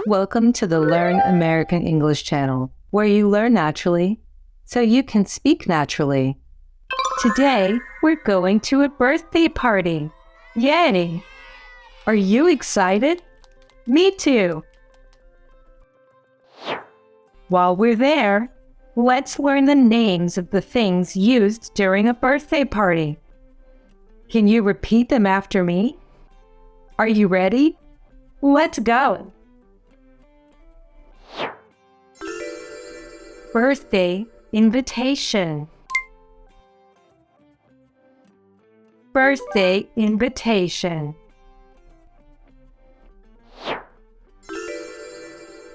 Welcome to the Learn American English channel, where you learn naturally so you can speak naturally. Today, we're going to a birthday party. Yay! Are you excited? Me too! While we're there, let's learn the names of the things used during a birthday party. Can you repeat them after me? Are you ready? Let's go! Birthday invitation. Birthday invitation.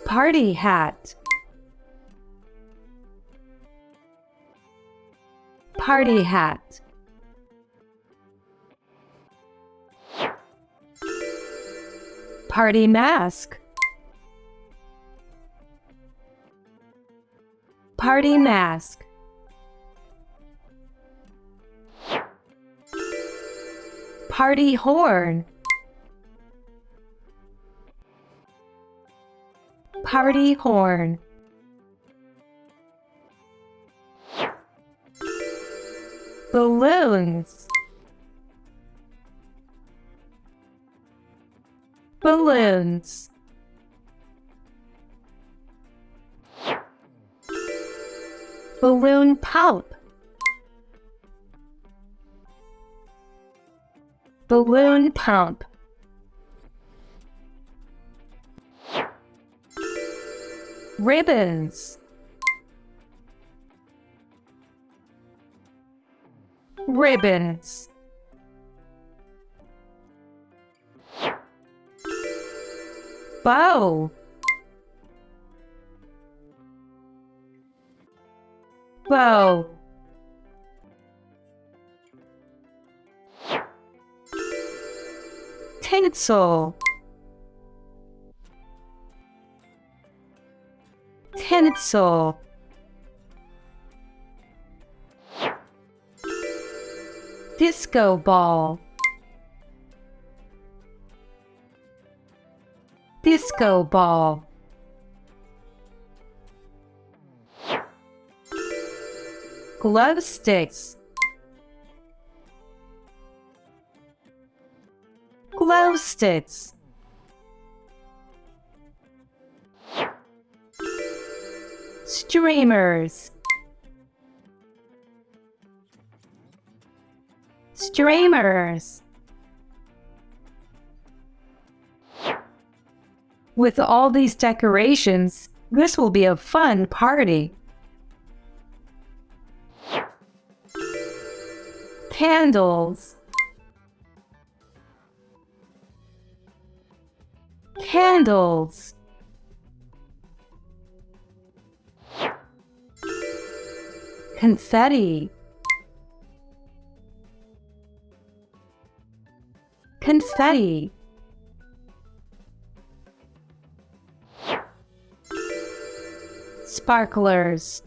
Party hat. Party hat. Party mask. Party mask. Party horn. Party horn. Balloons. Balloons. Balloon pump. Balloon pump. Ribbons. Ribbons. Bow. Bow. Tinsel. Tinsel. Disco ball. Disco ball. Glow sticks. Glow sticks. Streamers. Streamers. With all these decorations, this will be a fun party. Candles. Candles. Confetti. Confetti. Sparklers.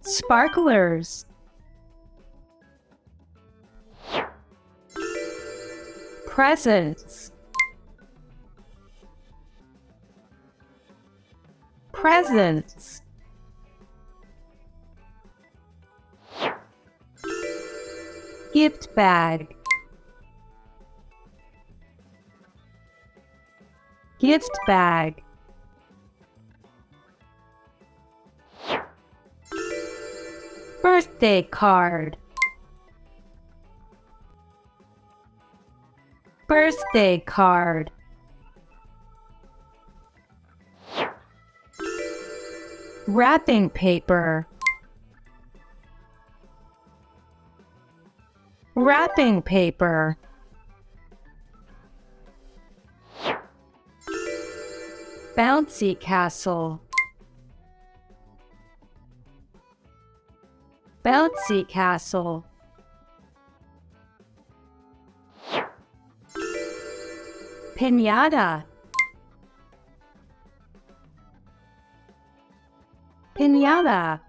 Sparklers. Presents. Presents. Gift bag. Gift bag. Birthday card. Birthday card. Wrapping paper. Wrapping paper. Bouncy castle. Bouncy castle. Piñata. Piñata.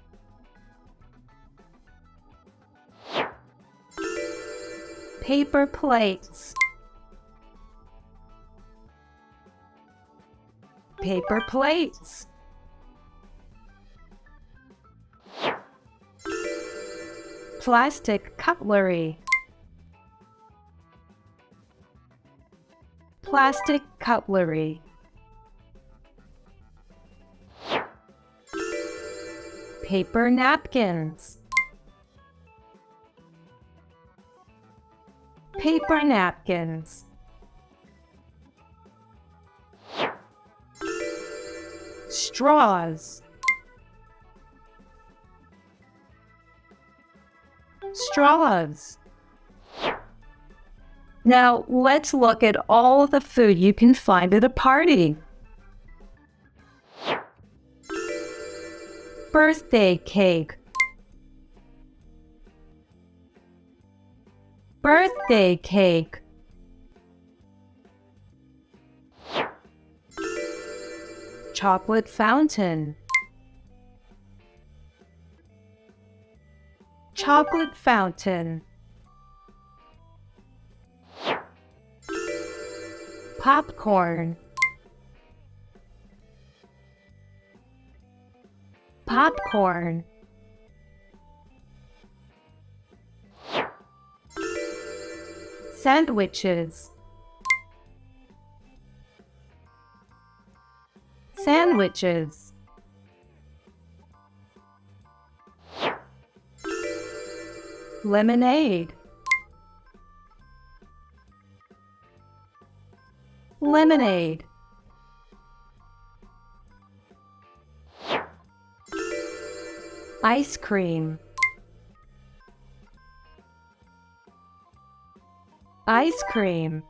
Paper plates. Paper plates. Plastic cutlery. Plastic cutlery. Paper napkins. Paper napkins. Straws. Straws. Now let's look at all the food you can find at a party. Birthday cake. Birthday cake. Chocolate fountain. Chocolate fountain. Popcorn. Popcorn. Sandwiches. Sandwiches. Lemonade. Lemonade. Ice cream. Ice cream.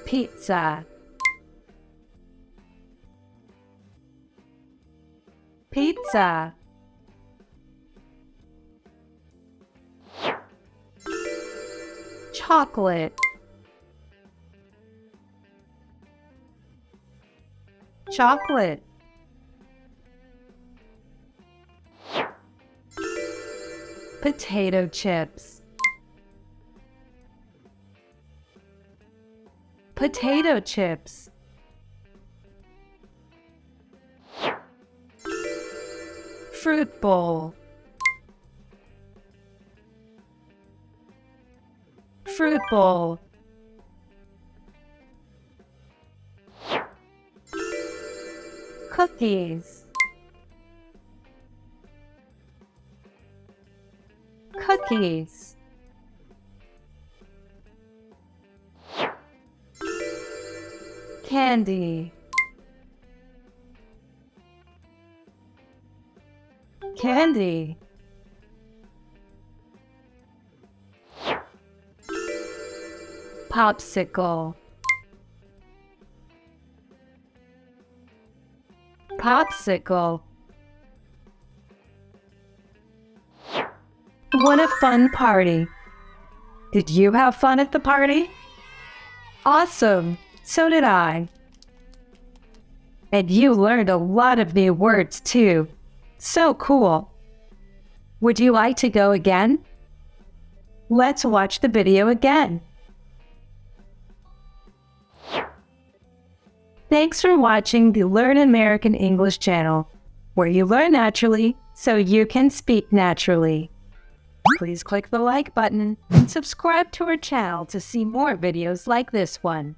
Pizza. Pizza. Chocolate. Chocolate. Potato chips. Potato chips. Fruit bowl. Fruit bowl. Cookies. Cookies. Candy. Candy. Popsicle. Popsicle. What a fun party. Did you have fun at the party? Awesome. So did I. And you learned a lot of new words too. So cool. Would you like to go again? Let's watch the video again. Thanks for watching the Learn American English channel, where you learn naturally so you can speak naturally. Please click the like button and subscribe to our channel to see more videos like this one.